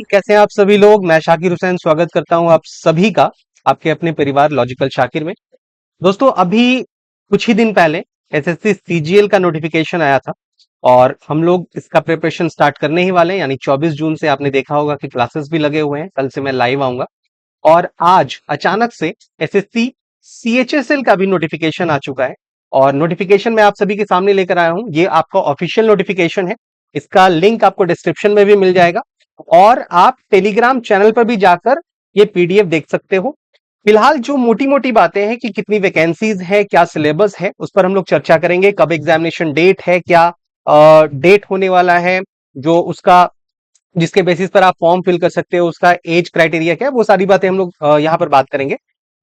कैसे हैं आप सभी लोग। मैं शाकिर हुसैन स्वागत करता हूं आप सभी का आपके अपने परिवार लॉजिकल शाकिर में। दोस्तों, अभी कुछ ही दिन पहले एसएससी सीजीएल का नोटिफिकेशन आया था और हम लोग इसका प्रिपरेशन स्टार्ट करने ही वाले हैं। यानी 24 जून से आपने देखा होगा कि क्लासेस भी लगे हुए हैं। कल से मैं लाइव आऊंगा और आज अचानक से एसएससी सीएचएसएल का भी नोटिफिकेशन आ चुका है और नोटिफिकेशन मैं आप सभी के सामने लेकर आया हूं। ये आपका ऑफिशियल नोटिफिकेशन है। इसका लिंक आपको डिस्क्रिप्शन में भी मिल जाएगा और आप टेलीग्राम चैनल पर भी जाकर ये पीडीएफ देख सकते हो। फिलहाल जो मोटी मोटी बातें हैं कि कितनी वैकेंसीज है, क्या सिलेबस है, उस पर हम लोग चर्चा करेंगे। कब एग्जामिनेशन डेट है, क्या डेट होने वाला है, जो उसका जिसके बेसिस पर आप फॉर्म फिल कर सकते हो, उसका एज क्राइटेरिया क्या है, वो सारी बातें हम लोग यहाँ पर बात करेंगे।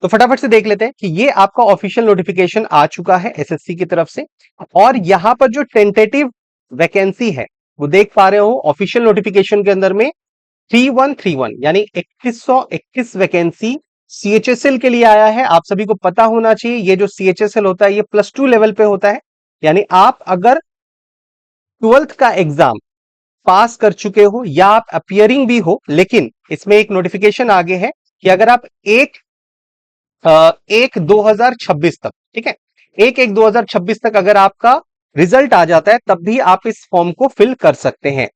तो फटाफट से देख लेते हैं कि ये आपका ऑफिशियल नोटिफिकेशन आ चुका है एसएससी की तरफ से और यहाँ पर जो टेंटेटिव वैकेंसी है वो देख पा रहे हो ऑफिशियल नोटिफिकेशन के अंदर में 3131 यानी 2121 वैकेंसी सीएचएसएल के लिए आया है। आप सभी को पता होना चाहिए ये जो सीएचएसएल होता है ये +2 लेवल पे होता है। यानी आप अगर 12th का एग्जाम पास कर चुके हो या आप अपियरिंग भी हो, लेकिन इसमें एक नोटिफिकेशन आगे है कि अगर आप 1/1/2026 तक, ठीक है, 1/1/2026 तक अगर आपका रिजल्ट आ जाता है तब भी आप इस फॉर्म को फिल कर सकते हैं।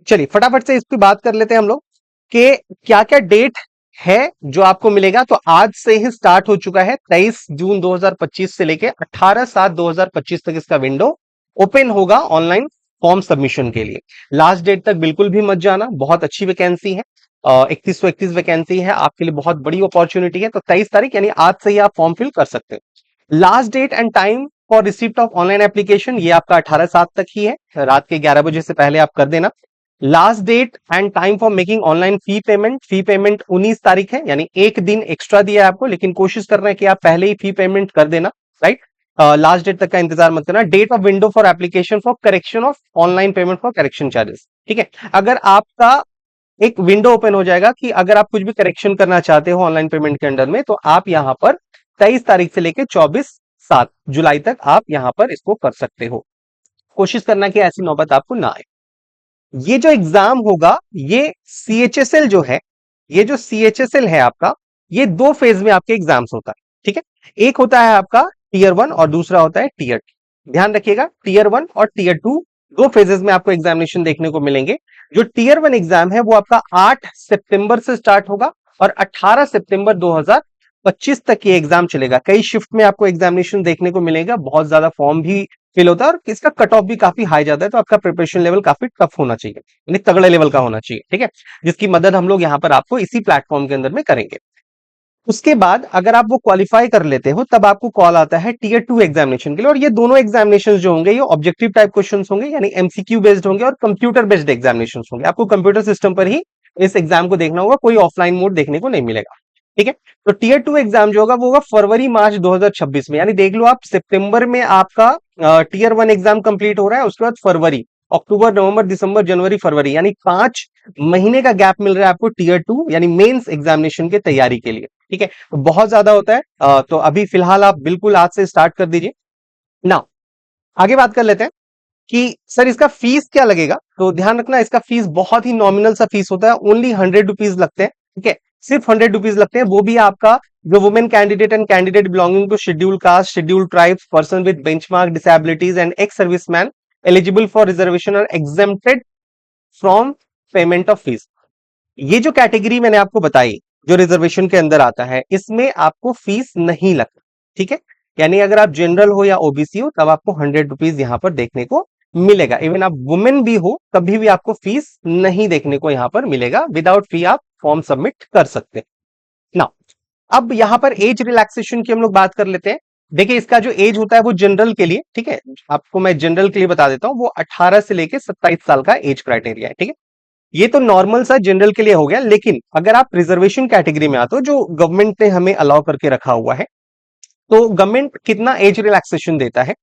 चलिए फटाफट से इस पे बात कर लेते हैं हम लोग कि क्या क्या डेट है जो आपको मिलेगा। तो आज से ही स्टार्ट हो चुका है। 23 जून 2025 से लेके 18/7/2025 तक इसका विंडो ओपन होगा ऑनलाइन फॉर्म सबमिशन के लिए। लास्ट डेट तक बिल्कुल भी मत जाना, बहुत अच्छी वैकेंसी है। 3121 वैकेंसी है, आपके लिए बहुत बड़ी अपॉर्चुनिटी है। तो 23 तारीख यानी आज से ही आप फॉर्म फिल कर सकते हैं। Last date and time for receipt of online application ये आपका 18/7 तक ही है, रात के 11 बजे से पहले आप कर देना। Last date and time for making online fee payment 19 तारीख है, यानी एक दिन एक्स्ट्रा दिया है आपको, लेकिन कोशिश करना है कि आप पहले ही फी पेमेंट कर देना, राइट। लास्ट डेट तक का इंतजार मत करना। Date of window for application for correction of online payment for correction charges, ठीक है। अगर आपका एक विंडो ओपन हो जाएगा कि अगर आप कुछ भी करेक्शन करना चाहते हो ऑनलाइन पेमेंट के अंडर में, तो आप यहां पर 23 तारीख से लेकर 24/7 जुलाई तक आप यहां पर इसको कर सकते हो। कोशिश करना कि ऐसी नौबत आपको ना आए। ये जो एग्जाम होगा ये सीएचएसएल जो है, ये जो सीएचएसएल है आपका, ये 2 फेज में आपके एग्जाम्स होता है, ठीक है। एक होता है आपका टीयर 1 और दूसरा होता है टीयर 2। ध्यान रखिएगा, टीयर 1 और टीयर 2 दो फेजेस में आपको एग्जामिनेशन देखने को मिलेंगे। जो टीयर 1 एग्जाम है वो आपका 8 सितंबर से स्टार्ट होगा और 18 सितंबर 2025 तक ये एग्जाम चलेगा। कई शिफ्ट में आपको एग्जामिनेशन देखने को मिलेगा, बहुत ज्यादा फॉर्म भी फिल होता है और इसका कट ऑफ भी काफी हाई जाता है। तो आपका प्रिपरेशन लेवल काफी टफ होना चाहिए, यानी तगड़े लेवल का होना चाहिए, ठीक है, जिसकी मदद हम लोग यहाँ पर आपको इसी प्लेटफॉर्म के अंदर में करेंगे। उसके बाद अगर आप वो क्वालिफाई कर लेते हो तब आपको कॉल आता है टीयर 2 एग्जामिनेशन के लिए। और ये दोनों एग्जामिनेशन जो होंगे ये ऑब्जेक्टिव टाइप क्वेश्चन होंगे, यानी एमसीक्यू बेस्ड होंगे और कंप्यूटर बेस्ड एग्जामिनेशन होंगे। आपको कंप्यूटर सिस्टम पर ही इस एग्जाम को देखना होगा, कोई ऑफलाइन मोड देखने को नहीं मिलेगा, ठीक है। तो टीयर 2 एग्जाम जो होगा वो होगा फरवरी-मार्च 2026 में। यानी देख लो आप, सितंबर में आपका टीयर 1 एग्जाम कंप्लीट हो रहा है, उसके बाद फरवरी, अक्टूबर, नवंबर, दिसंबर, जनवरी, फरवरी, यानी 5 महीने का गैप मिल रहा है आपको टीयर 2 यानी मेंस एग्जामिनेशन की तैयारी के लिए, ठीक है। तो बहुत ज्यादा होता है। तो अभी फिलहाल आप बिल्कुल आज से स्टार्ट कर दीजिए ना। आगे बात कर लेते हैं कि सर इसका फीस क्या लगेगा। तो ध्यान रखना, इसका फीस बहुत ही नॉमिनल सा फीस होता है, ओनली 100 रुपीज लगते हैं, ठीक है। सिर्फ 100 रुपीज लगते हैं, वो भी आपका जो women candidate and candidate belonging to schedule caste, schedule tribes, person with benchmark disabilities and ex serviceman eligible for reservation और exempted from payment of fees. ये जो कैटेगरी मैंने आपको बताई जो रिजर्वेशन के अंदर आता है, इसमें आपको फीस नहीं लगता, ठीक है। यानी अगर आप जनरल हो या ओबीसी हो तब आपको 100 रुपीज यहां पर देखने को मिलेगा। इवन आप वुमेन भी हो तभी भी आपको फीस नहीं देखने को यहां पर मिलेगा। विदाउट फी आप फॉर्म सबमिट कर सकते हैं ना। अब यहां पर एज रिलैक्सेशन की हम लोग बात कर लेते हैं। देखिए इसका जो एज होता है वो जनरल के लिए, ठीक है, आपको मैं जनरल के लिए बता देता हूं, वो 18 से लेके 27 साल का एज क्राइटेरिया है, ठीक है। ये तो नॉर्मल सा जनरल के लिए हो गया, लेकिन अगर आप रिजर्वेशन कैटेगरी में आते हो जो गवर्नमेंट ने हमें अलाउ करके रखा हुआ है, तो गवर्नमेंट कितना एज रिलैक्सेशन देता है।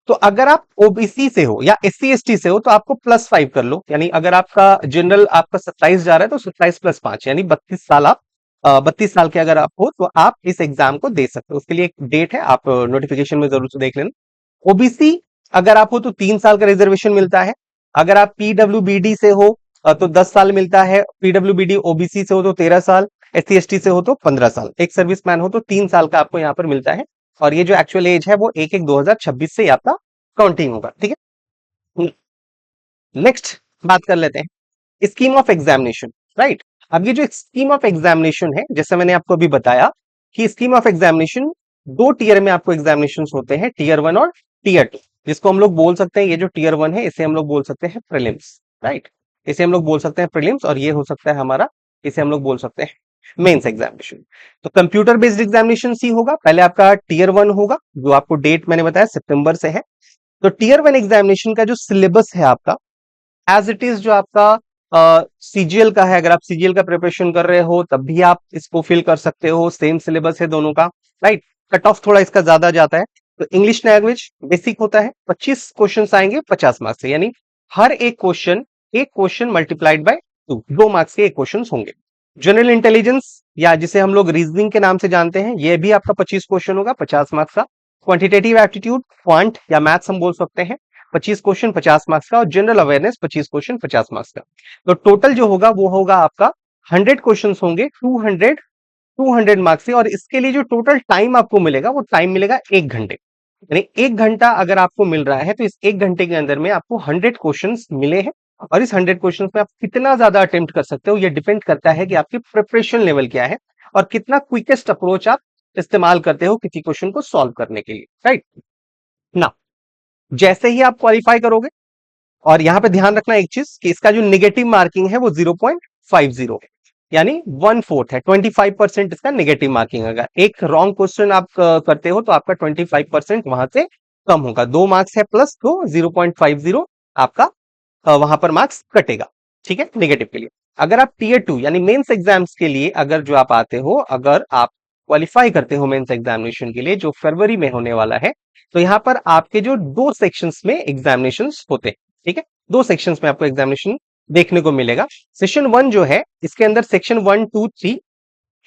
तो अगर आप ओबीसी से हो या एससी एसटी से हो तो आपको +5 कर लो, यानी अगर आपका जनरल आपका 27 जा रहा है तो 27 + 5 यानी 32 साल आप 32 साल के अगर आप हो तो आप इस एग्जाम को दे सकते हो। उसके लिए एक डेट है, आप नोटिफिकेशन में जरूर से देख लेना। ओबीसी अगर आप हो तो 3 साल का रिजर्वेशन मिलता है। अगर आप पीडब्ल्यूबीडी से हो तो 10 साल मिलता है। पीडब्ल्यूबीडी ओबीसी से हो तो 13 साल, एससी एसटी से हो तो 15 साल, एक सर्विसमैन हो तो 3 साल का आपको यहाँ पर मिलता है। और ये जो एक्चुअल एज है वो 1/1/2026 से आपका काउंटिंग होगा, ठीक है। नेक्स्ट बात कर लेते हैं स्कीम ऑफ एग्जामिनेशन, राइट। अब ये जो स्कीम ऑफ एग्जामिनेशन है, जैसे मैंने आपको अभी बताया कि स्कीम ऑफ एग्जामिनेशन 2 टीयर में आपको एग्जामिनेशन होते हैं, टीयर 1 और टीयर 2, जिसको हम लोग बोल सकते हैं, ये जो टीयर 1 है इसे हम लोग बोल सकते हैं प्रीलिम्स, राइट। इसे हम लोग बोल सकते हैं प्रीलिम्स, और ये हो सकता है हमारा, इसे हम लोग बोल सकते हैं मेंस एग्जामिनेशन। तो कंप्यूटर बेस्ड एग्जामिनेशन सी होगा, पहले आपका टीयर 1 होगा, जो आपको डेट मैंने बताया सितंबर से है। तो टीयर 1 एग्जामिनेशन का जो सिलेबस है आपका एज इट इज, जो आपका सीजीएल का है, अगर आप सीजीएल का प्रिपरेशन कर रहे हो तब भी आप इसको फिल कर सकते हो, सेम सिलेबस है दोनों का, राइट। कट ऑफ थोड़ा इसका ज्यादा जाता है। तो इंग्लिश लैंग्वेज बेसिक होता है, 25 क्वेश्चन आएंगे 50 मार्क्स से, यानी हर एक क्वेश्चन मल्टीप्लाइड बाय 2 मार्क्स के एक क्वेश्चन होंगे। जनरल इंटेलिजेंस या जिसे हम लोग रीजनिंग के नाम से जानते हैं, यह भी आपका 25 क्वेश्चन होगा 50 मार्क्स का। क्वांटिटेटिव एप्टीट्यूड, क्वांट या मैथ्स हम बोल सकते हैं, 25 क्वेश्चन 50 मार्क्स का। और जनरल अवेयरनेस 25 क्वेश्चन 50 मार्क्स का। तो टोटल जो होगा वो होगा आपका 100 क्वेश्चन होंगे 200 मार्क्स से। और इसके लिए जो टोटल टाइम आपको मिलेगा वो टाइम मिलेगा 1 घंटे, यानी 1 घंटा अगर आपको मिल रहा है तो इस 1 घंटे के अंदर में आपको 100 क्वेश्चन मिले हैं। और इस 100 क्वेश्चन में आप कितना ज्यादा अटेम्प्ट कर सकते हो, ये डिपेंड करता है कि आपकी प्रिपरेशन लेवल क्या है और कितना क्विकेस्ट अप्रोच आप इस्तेमाल करते हो किसी क्वेश्चन को सॉल्व करने के लिए, राइट ना। जैसे ही आप क्वालिफाई करोगे, और यहां पे ध्यान रखना एक चीज कि इसका जो नेगेटिव मार्किंग है वो 0.50 है, यानी 1/4 है। 25% इसका नेगेटिव मार्किंग। अगर एक रॉन्ग क्वेश्चन आप करते हो तो आपका 25% वहां से कम होगा। 2 मार्क्स है प्लस, तो 0.50 आपका वहां पर मार्क्स कटेगा, ठीक है, नेगेटिव के लिए। अगर आप टीयर 2 यानी मेंस एग्जाम्स के लिए अगर जो आप आते हो, अगर आप क्वालिफाई करते हो मेंस एग्जामिनेशन के लिए जो फरवरी में होने वाला है, तो यहां पर आपके जो 2 सेक्शंस में एग्जामिनेशन होते हैं, ठीक है, 2 सेक्शंस में आपको एग्जामिनेशन देखने को मिलेगा। सेशन 1 जो है इसके अंदर सेक्शन 1, 2, 3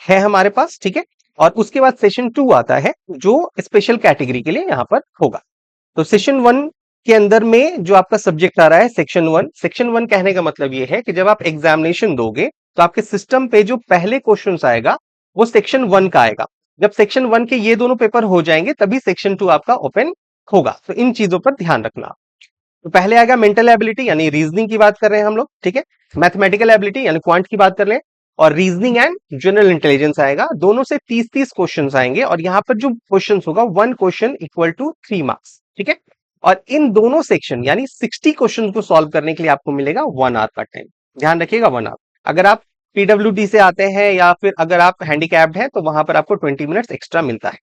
है हमारे पास, ठीक है। और उसके बाद सेशन 2 आता है जो स्पेशल कैटेगरी के लिए यहां पर होगा। तो सेशन 1 के अंदर में जो आपका सब्जेक्ट आ रहा है सेक्शन 1, सेक्शन 1 कहने का मतलब ये है कि जब आप एग्जामिनेशन दोगे तो आपके सिस्टम पे जो पहले क्वेश्चन आएगा वो सेक्शन 1 का आएगा। जब सेक्शन 1 के ये दोनों पेपर हो जाएंगे तभी सेक्शन 2 आपका ओपन होगा। तो इन चीजों पर ध्यान रखना। तो पहले आएगा मेंटल एबिलिटी यानी रीजनिंग की बात कर रहे हैं हम लोग, ठीक है। मैथमेटिकल एबिलिटी यानी क्वांट की बात कर ले, और रीजनिंग एंड जनरल इंटेलिजेंस आएगा। दोनों से 30-30 क्वेश्चन आएंगे, और यहां पर जो क्वेश्चन होगा 1 क्वेश्चन इक्वल टू 3 मार्क्स, ठीक है। और इन दोनों सेक्शन यानी 60 क्वेश्चन को सॉल्व करने के लिए आपको मिलेगा 1 आवर का टाइम। ध्यान रखिएगा 1 आवर। अगर आप पीडब्ल्यूडी से आते हैं या फिर अगर आप हैंडीकैप्ड हैं तो वहां पर आपको 20 मिनट्स एक्स्ट्रा मिलता है।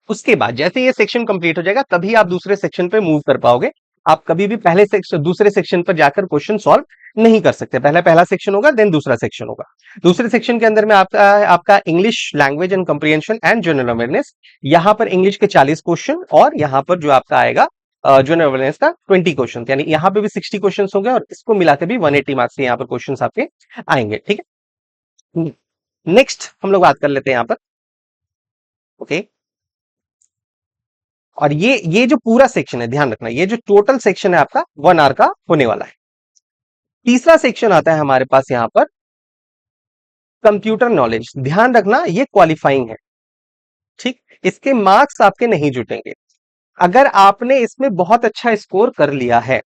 उसके बाद जैसे ये सेक्शन कंप्लीट हो जाएगा तभी आप दूसरे सेक्शन पे मूव कर पाओगे। आप कभी भी पहले सेक्शन दूसरे सेक्शन पर जाकर क्वेश्चन सॉल्व नहीं कर सकते। पहला सेक्शन होगा देन दूसरा सेक्शन होगा। दूसरे सेक्शन के अंदर में आपका English language and comprehension and general awareness. यहां पर इंग्लिश के 40 क्वेश्चन और यहां पर जो आपका आएगा जनरल अवेयरनेस का 20 क्वेश्चन, यानी यहां पे भी 60 क्वेश्चन हो गए और इसको मिलाकर भी 180 मार्क्स के यहाँ पर क्वेश्चन आपके आएंगे, ठीक है। नेक्स्ट हम लोग बात कर लेते हैं यहां पर, ओके। और ये जो पूरा सेक्शन है, ध्यान रखना, ये जो टोटल सेक्शन है आपका 1 आवर का होने वाला है। तीसरा सेक्शन आता है हमारे पास यहां पर कंप्यूटर नॉलेज। ध्यान रखना ये क्वालिफाइंग है, ठीक। इसके मार्क्स आपके नहीं जुटेंगे। अगर आपने इसमें बहुत अच्छा स्कोर कर लिया है,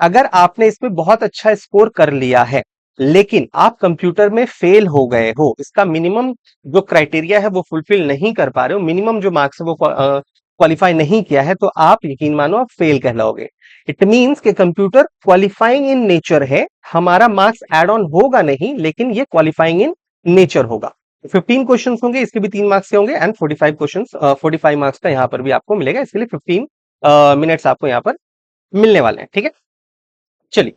अगर आपने इसमें बहुत अच्छा स्कोर कर लिया है लेकिन आप कंप्यूटर में फेल हो गए हो, इसका मिनिमम जो क्राइटेरिया है वो फुलफिल नहीं कर पा रहे हो, मिनिमम जो मार्क्स है वो क्वालिफाई नहीं किया है, तो आप यकीन मानो आप फेल कहलाओगे। इट मींस कि कंप्यूटर क्वालिफाइंग इन नेचर है, हमारा मार्क्स एड ऑन होगा नहीं लेकिन ये क्वालिफाइंग इन नेचर होगा। 15 क्वेश्चंस होंगे, इसके भी 3 मार्क्स के होंगे एंड 45 क्वेश्चंस 45 मार्क्स का यहाँ पर भी आपको मिलेगा। इसके लिए 15 मिनट्स आपको यहाँ पर मिलने वाले हैं, ठीक है। चलिए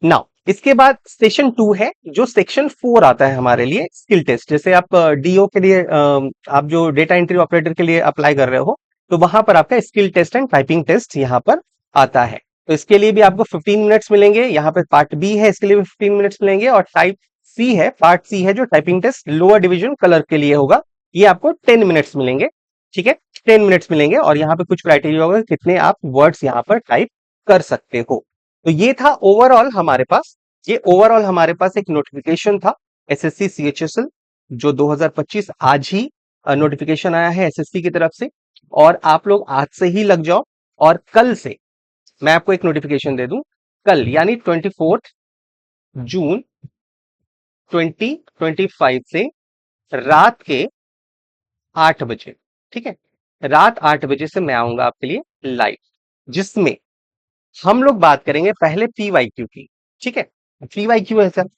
नाउ इसके बाद सेशन 2 है जो सेक्शन 4 आता है हमारे लिए स्किल टेस्ट। जैसे आप डीओ के लिए आप जो डेटा एंट्री ऑपरेटर के लिए अप्लाई कर रहे हो तो वहां पर आपका skill test and typing test यहाँ पर आता है। तो इसके लिए भी आपको 15 मिनट्स मिलेंगे। यहाँ पे पार्ट बी है, इसके लिए भी 15 मिनट्स मिलेंगे। और टाइप सी है, पार्ट सी है जो typing test lower division clerk के लिए होगा, ये आपको 10 मिनट्स मिलेंगे, ठीक है। 10 मिनट्स मिलेंगे और यहाँ पे कुछ क्राइटेरिया होगा कितने आप वर्ड्स यहाँ पर टाइप कर सकते हो। तो ये था ओवरऑल हमारे पास, ये ओवरऑल हमारे पास एक नोटिफिकेशन था एसएससी सीएचएसएल, जो 2025 आज ही नोटिफिकेशन आया है एसएससी की तरफ से। और आप लोग आज से ही लग जाओ, और कल से मैं आपको एक नोटिफिकेशन दे दूं, कल यानी 24 जून 2025 से रात के 8 बजे, ठीक है, रात 8 बजे से मैं आऊंगा आपके लिए लाइव, जिसमें हम लोग बात करेंगे पहले पीवाईक्यू की। ठीक है, पीवाईक्यू है सर,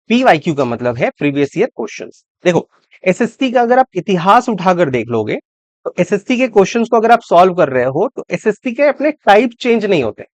पीवाईक्यू का मतलब है प्रीवियस ईयर क्वेश्चंस। देखो, एसएससी का अगर आप इतिहास उठाकर देख लोगे, तो एसएससी के क्वेश्चंस को अगर आप सॉल्व कर रहे हो, तो एसएससी के अपने टाइप चेंज नहीं होते।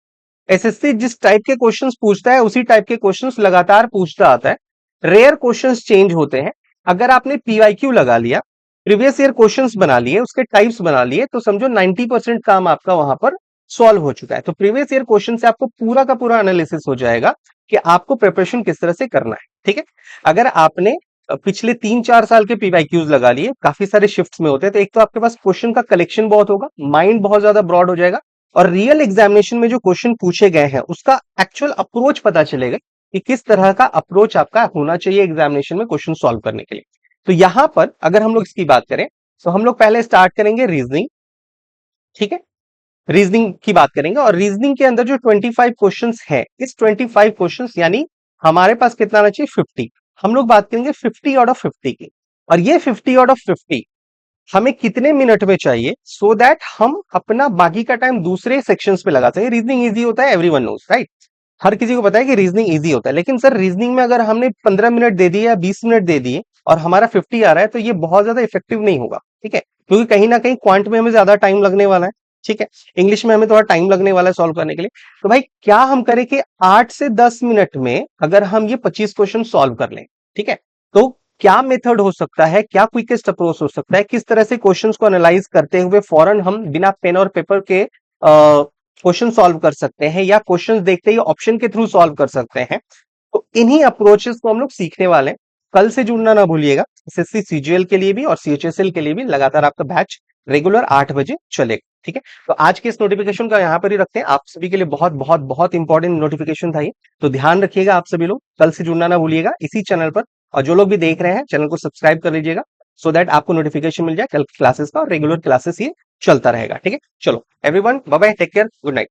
एसएससी जिस टाइप के क्वेश्चंस पूछता है उसी टाइप के क्वेश्चंस लगातार पूछता आता है, रेयर क्वेश्चंस चेंज होते हैं। अगर आपने पीवाईक्यू लगा लिया, प्रीवियस ईयर क्वेश्चंस बना लिए, उसके टाइप्स बना लिए, तो समझो 90% काम आपका वहां पर सॉल्व हो चुका है। तो प्रीवियस ईयर क्वेश्चन से आपको पूरा का पूरा एनालिसिस हो जाएगा कि आपको प्रिपरेशन किस तरह से करना है। ठीक है, अगर आपने पिछले 3-4 साल के पीवाईक्यूज लगा लिए, काफी सारे शिफ्ट्स में होते हैं, तो एक तो आपके पास क्वेश्चन का कलेक्शन बहुत होगा, माइंड बहुत ज्यादा ब्रॉड हो जाएगा, और रियल एग्जामिनेशन में जो क्वेश्चन पूछे गए हैं उसका एक्चुअल अप्रोच पता चलेगा कि किस तरह का अप्रोच आपका होना चाहिए एग्जामिनेशन में क्वेश्चन सॉल्व करने के लिए। तो यहां पर अगर हम लोग इसकी बात करें, तो हम लोग पहले स्टार्ट करेंगे रीजनिंग। ठीक है, रीजनिंग की बात करेंगे, और रीजनिंग के अंदर जो 25 क्वेश्चंस है, इस 25 क्वेश्चंस यानी हमारे पास कितना आना चाहिए 50, हम लोग बात करेंगे 50 आउट ऑफ 50 की। और ये 50 आउट ऑफ 50 हमें कितने मिनट में चाहिए, सो दैट हम अपना बाकी का टाइम दूसरे सेक्शंस पे लगा सके। रीजनिंग इजी होता है, एवरीवन नोस, राइट, हर किसी को पता है कि रीजनिंग इजी होता है। लेकिन सर रीजनिंग में अगर हमने 15 मिनट दे दिए या 20 मिनट दे दिए और हमारा 50 आ रहा है, तो ये बहुत ज्यादा इफेक्टिव नहीं होगा। ठीक है, क्योंकि कहीं ना कहीं क्वांट में हमें ज्यादा टाइम लगने वाला है। ठीक है, इंग्लिश में हमें थोड़ा टाइम लगने वाला है सॉल्व करने के लिए। तो भाई क्या हम करें कि 8 से 10 मिनट में अगर हम ये 25 क्वेश्चन सॉल्व कर लें, ठीक है, तो क्या मेथड हो सकता है, क्या क्विकेस्ट अप्रोच हो सकता है, किस तरह से क्वेश्चंस को एनालाइज करते हुए फौरन हम बिना पेन और पेपर के क्वेश्चन सॉल्व कर सकते हैं, या क्वेश्चंस देखते ही ऑप्शन के थ्रू सॉल्व कर सकते हैं। तो इन्हीं अप्रोचेस को हम लोग सीखने वाले हैं। कल से जुड़ना ना भूलिएगा, एसएससी सीजीएल के लिए भी और सीएचएसएल के लिए भी लगातार आपका बैच रेगुलर 8 बजे चलेगा। ठीक है, तो आज के इस नोटिफिकेशन का यहां पर ही रखते हैं। आप सभी के लिए बहुत बहुत बहुत इंपॉर्टेंट नोटिफिकेशन था ये, तो ध्यान रखिएगा आप सभी लोग, कल से जुड़ना ना भूलिएगा इसी चैनल पर। और जो लोग भी देख रहे हैं, चैनल को सब्सक्राइब कर लीजिएगा, सो दैट आपको नोटिफिकेशन मिल जाए कल क्लासेस का, और रेगुलर क्लासेस ये चलता रहेगा। ठीक है, चलो everyone, bye bye, take care, good night.